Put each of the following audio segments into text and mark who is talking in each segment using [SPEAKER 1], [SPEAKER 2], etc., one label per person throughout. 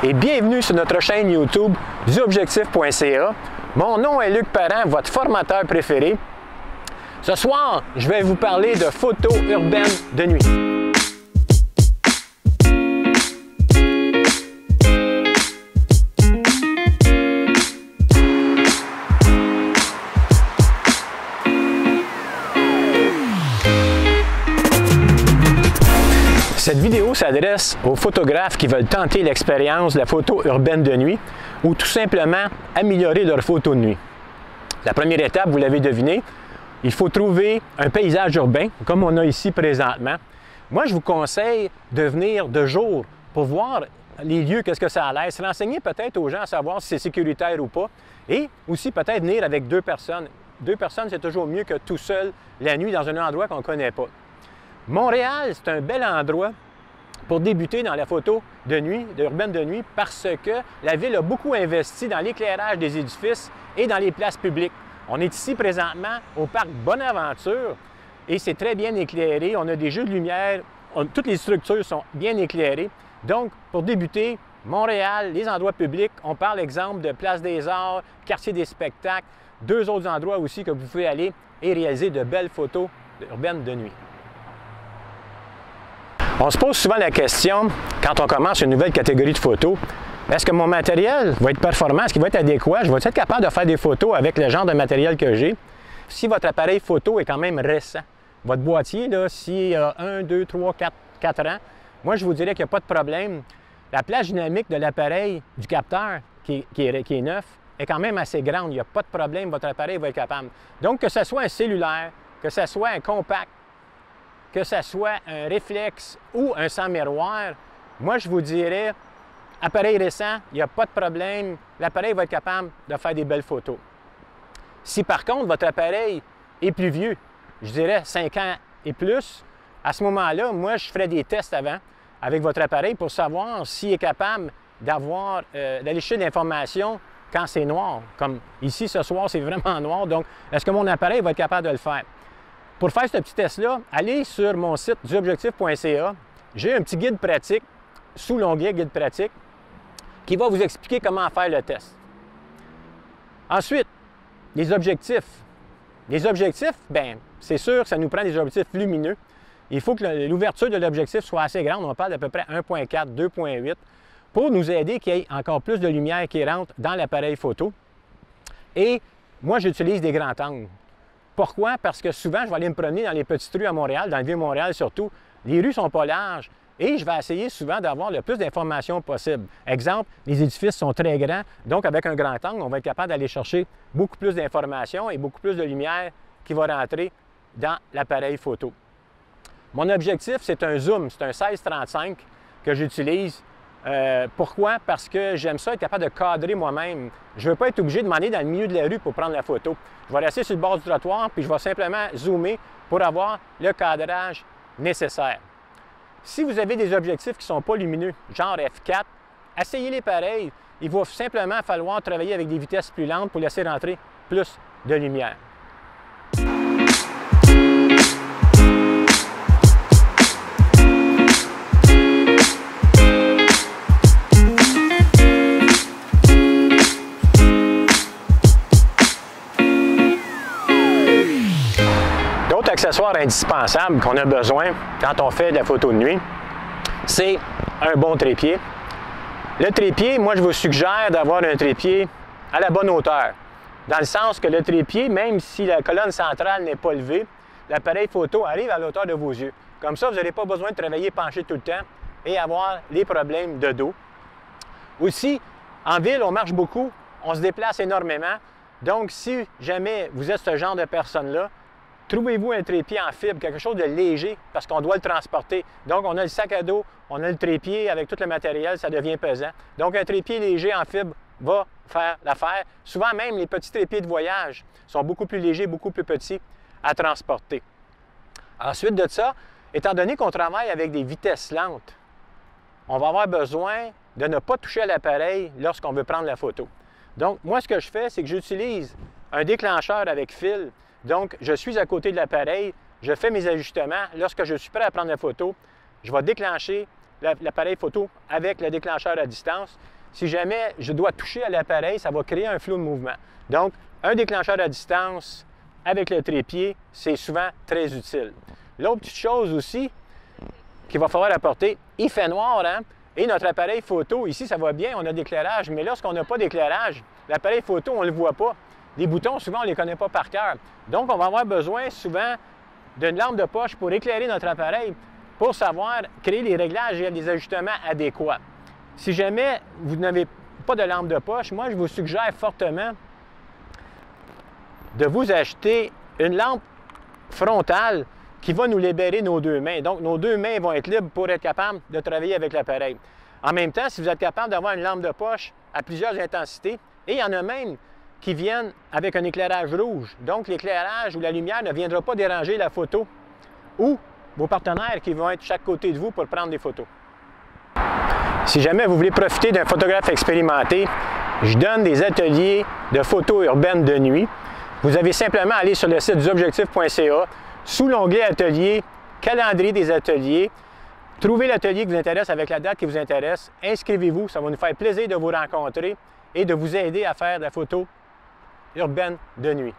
[SPEAKER 1] et bienvenue sur notre chaîne YouTube duobjectif.ca. Mon nom est Luc Parent, votre formateur préféré. Ce soir, je vais vous parler de photos urbaines de nuit. Cette vidéo s'adresse aux photographes qui veulent tenter l'expérience de la photo urbaine de nuit ou tout simplement améliorer leurs photos de nuit. La première étape, vous l'avez deviné, il faut trouver un paysage urbain, comme on a ici présentement. Moi, je vous conseille de venir de jour pour voir les lieux, qu'est-ce que ça a l'air, se renseigner peut-être aux gens à savoir si c'est sécuritaire ou pas, et aussi peut-être venir avec deux personnes. Deux personnes, c'est toujours mieux que tout seul la nuit dans un endroit qu'on ne connaît pas. Montréal, c'est un bel endroit pour débuter dans la photo de nuit, urbaine de nuit, parce que la ville a beaucoup investi dans l'éclairage des édifices et dans les places publiques. On est ici présentement au parc Bonaventure et c'est très bien éclairé. On a des jeux de lumière, toutes les structures sont bien éclairées. Donc, pour débuter, Montréal, les endroits publics, on parle exemple de Place des Arts, Quartier des Spectacles, deux autres endroits aussi que vous pouvez aller et réaliser de belles photos urbaines de nuit. On se pose souvent la question, quand on commence une nouvelle catégorie de photos, est-ce que mon matériel va être performant, est-ce qu'il va être adéquat, je vais être capable de faire des photos avec le genre de matériel que j'ai? Si votre appareil photo est quand même récent, votre boîtier, s'il a 1, 2, 3, 4 ans, moi je vous dirais qu'il n'y a pas de problème. La plage dynamique de l'appareil, du capteur qui est neuf, est quand même assez grande, il n'y a pas de problème, votre appareil va être capable. Donc que ce soit un cellulaire, que ce soit un compact, que ce soit un réflexe ou un sans miroir, moi je vous dirais, appareil récent, il n'y a pas de problème, l'appareil va être capable de faire des belles photos. Si par contre votre appareil est plus vieux, je dirais 5 ans et plus, à ce moment-là, moi je ferai des tests avant avec votre appareil pour savoir s'il est capable d'aller chercher l'information quand c'est noir. Comme ici ce soir, c'est vraiment noir, donc est-ce que mon appareil va être capable de le faire? Pour faire ce petit test-là, allez sur mon site duobjectif.ca. J'ai un petit guide pratique, sous l'onglet Guide pratique, qui va vous expliquer comment faire le test. Ensuite, les objectifs. Les objectifs, bien, c'est sûr que ça nous prend des objectifs lumineux. Il faut que l'ouverture de l'objectif soit assez grande. On parle d'à peu près 1.4, 2.8, pour nous aider qu'il y ait encore plus de lumière qui rentre dans l'appareil photo. Et moi, j'utilise des grands angles. Pourquoi? Parce que souvent, je vais aller me promener dans les petites rues à Montréal, dans le Vieux-Montréal surtout. Les rues ne sont pas larges et je vais essayer souvent d'avoir le plus d'informations possible. Exemple, les édifices sont très grands, donc avec un grand angle, on va être capable d'aller chercher beaucoup plus d'informations et beaucoup plus de lumière qui va rentrer dans l'appareil photo. Mon objectif, c'est un zoom, c'est un 16-35 que j'utilise. Pourquoi? Parce que j'aime ça, être capable de cadrer moi-même. Je ne veux pas être obligé de m'en aller dans le milieu de la rue pour prendre la photo. Je vais rester sur le bord du trottoir, puis je vais simplement zoomer pour avoir le cadrage nécessaire. Si vous avez des objectifs qui ne sont pas lumineux, genre F4, essayez-les pareil. Il va simplement falloir travailler avec des vitesses plus lentes pour laisser rentrer plus de lumière. Accessoire indispensable qu'on a besoin quand on fait de la photo de nuit, c'est un bon trépied. Le trépied, moi je vous suggère d'avoir un trépied à la bonne hauteur, dans le sens que le trépied, même si la colonne centrale n'est pas levée, l'appareil photo arrive à la hauteur de vos yeux. Comme ça, vous n'aurez pas besoin de travailler penché tout le temps et avoir les problèmes de dos. Aussi, en ville, on marche beaucoup, on se déplace énormément, donc si jamais vous êtes ce genre de personne-là, trouvez-vous un trépied en fibre, quelque chose de léger, parce qu'on doit le transporter. Donc, on a le sac à dos, on a le trépied avec tout le matériel, ça devient pesant. Donc, un trépied léger en fibre va faire l'affaire. Souvent, même les petits trépieds de voyage sont beaucoup plus légers, beaucoup plus petits à transporter. Ensuite de ça, étant donné qu'on travaille avec des vitesses lentes, on va avoir besoin de ne pas toucher à l'appareil lorsqu'on veut prendre la photo. Donc, moi, ce que je fais, c'est que j'utilise un déclencheur avec fil. Donc, je suis à côté de l'appareil, je fais mes ajustements. Lorsque je suis prêt à prendre la photo, je vais déclencher l'appareil photo avec le déclencheur à distance. Si jamais je dois toucher à l'appareil, ça va créer un flou de mouvement. Donc, un déclencheur à distance avec le trépied, c'est souvent très utile. L'autre petite chose aussi qu'il va falloir apporter, il fait noir, hein? Et notre appareil photo, ici, ça va bien, on a de l'éclairage, mais lorsqu'on n'a pas d'éclairage, l'appareil photo, on ne le voit pas. Les boutons, souvent, on ne les connaît pas par cœur. Donc, on va avoir besoin souvent d'une lampe de poche pour éclairer notre appareil, pour savoir créer les réglages et les ajustements adéquats. Si jamais vous n'avez pas de lampe de poche, moi, je vous suggère fortement de vous acheter une lampe frontale qui va nous libérer nos deux mains. Donc, nos deux mains vont être libres pour être capables de travailler avec l'appareil. En même temps, si vous êtes capable d'avoir une lampe de poche à plusieurs intensités, et il y en a même qui viennent avec un éclairage rouge. Donc, l'éclairage ou la lumière ne viendra pas déranger la photo ou vos partenaires qui vont être de chaque côté de vous pour prendre des photos. Si jamais vous voulez profiter d'un photographe expérimenté, je donne des ateliers de photos urbaines de nuit. Vous avez simplement à aller sur le site duobjectif.ca, sous l'onglet Atelier, calendrier des ateliers, trouvez l'atelier qui vous intéresse avec la date qui vous intéresse, inscrivez-vous, ça va nous faire plaisir de vous rencontrer et de vous aider à faire de la photo urbaine de nuit.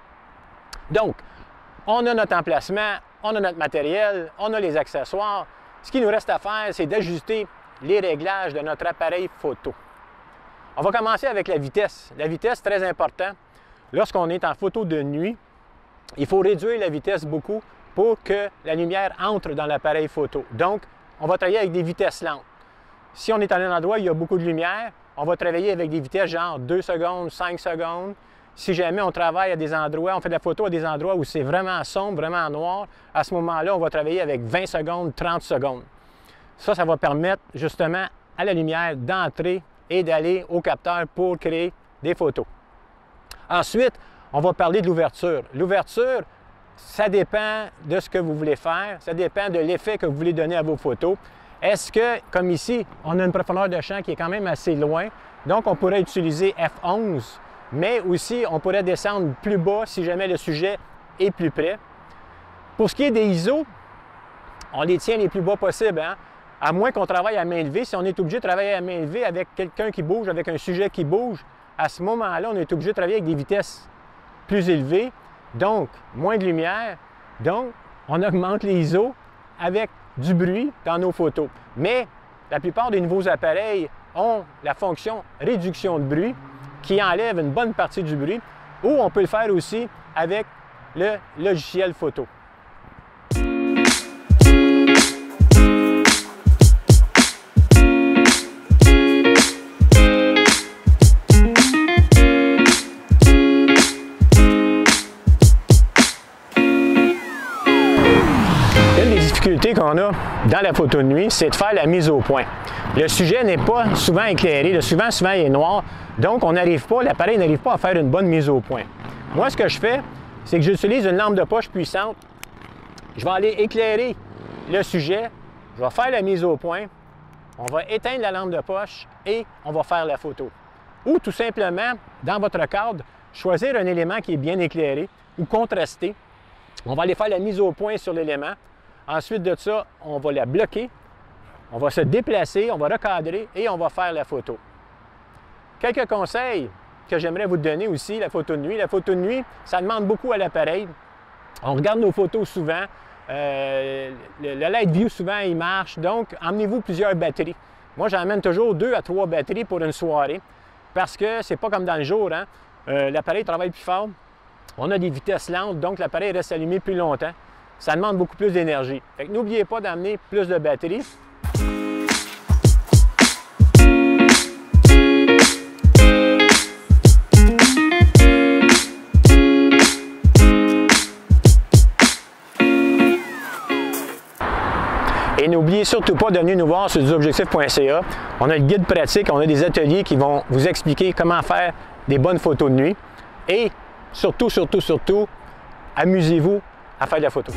[SPEAKER 1] Donc, on a notre emplacement, on a notre matériel, on a les accessoires. Ce qui nous reste à faire, c'est d'ajuster les réglages de notre appareil photo. On va commencer avec la vitesse. La vitesse, très important. Lorsqu'on est en photo de nuit, il faut réduire la vitesse beaucoup pour que la lumière entre dans l'appareil photo. Donc, on va travailler avec des vitesses lentes. Si on est à un endroit où il y a beaucoup de lumière, on va travailler avec des vitesses genre 2 secondes, 5 secondes. Si jamais on travaille à des endroits, on fait de la photo à des endroits où c'est vraiment sombre, vraiment noir, à ce moment-là, on va travailler avec 20 secondes, 30 secondes. Ça va permettre justement à la lumière d'entrer et d'aller au capteur pour créer des photos. Ensuite, on va parler de l'ouverture. L'ouverture, ça dépend de ce que vous voulez faire, ça dépend de l'effet que vous voulez donner à vos photos. Est-ce que, comme ici, on a une profondeur de champ qui est quand même assez loin, donc on pourrait utiliser f11, mais aussi on pourrait descendre plus bas si jamais le sujet est plus près. Pour ce qui est des ISO, on les tient les plus bas possibles, hein? À moins qu'on travaille à main levée. Si on est obligé de travailler à main levée avec quelqu'un qui bouge, avec un sujet qui bouge, à ce moment-là, on est obligé de travailler avec des vitesses plus élevées, donc moins de lumière. Donc, on augmente les ISO avec du bruit dans nos photos. Mais la plupart des nouveaux appareils ont la fonction réduction de bruit qui enlève une bonne partie du bruit, ou on peut le faire aussi avec le logiciel photo. Qu'on a dans la photo de nuit, c'est de faire la mise au point. Le sujet n'est pas souvent éclairé, le sujet souvent est noir, donc on n'arrive pas, l'appareil n'arrive pas à faire une bonne mise au point. Moi, ce que je fais, c'est que j'utilise une lampe de poche puissante. Je vais aller éclairer le sujet, je vais faire la mise au point, on va éteindre la lampe de poche et on va faire la photo. Ou tout simplement, dans votre cadre, choisir un élément qui est bien éclairé ou contrasté. On va aller faire la mise au point sur l'élément. Ensuite de ça, on va la bloquer, on va se déplacer, on va recadrer et on va faire la photo. Quelques conseils que j'aimerais vous donner aussi, la photo de nuit. La photo de nuit, ça demande beaucoup à l'appareil. On regarde nos photos souvent. Le Light View, souvent, il marche. Donc, emmenez-vous plusieurs batteries. Moi, j'emmène toujours 2 à 3 batteries pour une soirée parce que c'est pas comme dans le jour, hein? L'appareil travaille plus fort. On a des vitesses lentes, donc l'appareil reste allumé plus longtemps. Ça demande beaucoup plus d'énergie. Fait que n'oubliez pas d'amener plus de batterie. Et n'oubliez surtout pas de venir nous voir sur duobjectif.ca. On a le guide pratique, on a des ateliers qui vont vous expliquer comment faire des bonnes photos de nuit. Et surtout, amusez-vous à faire de la photo.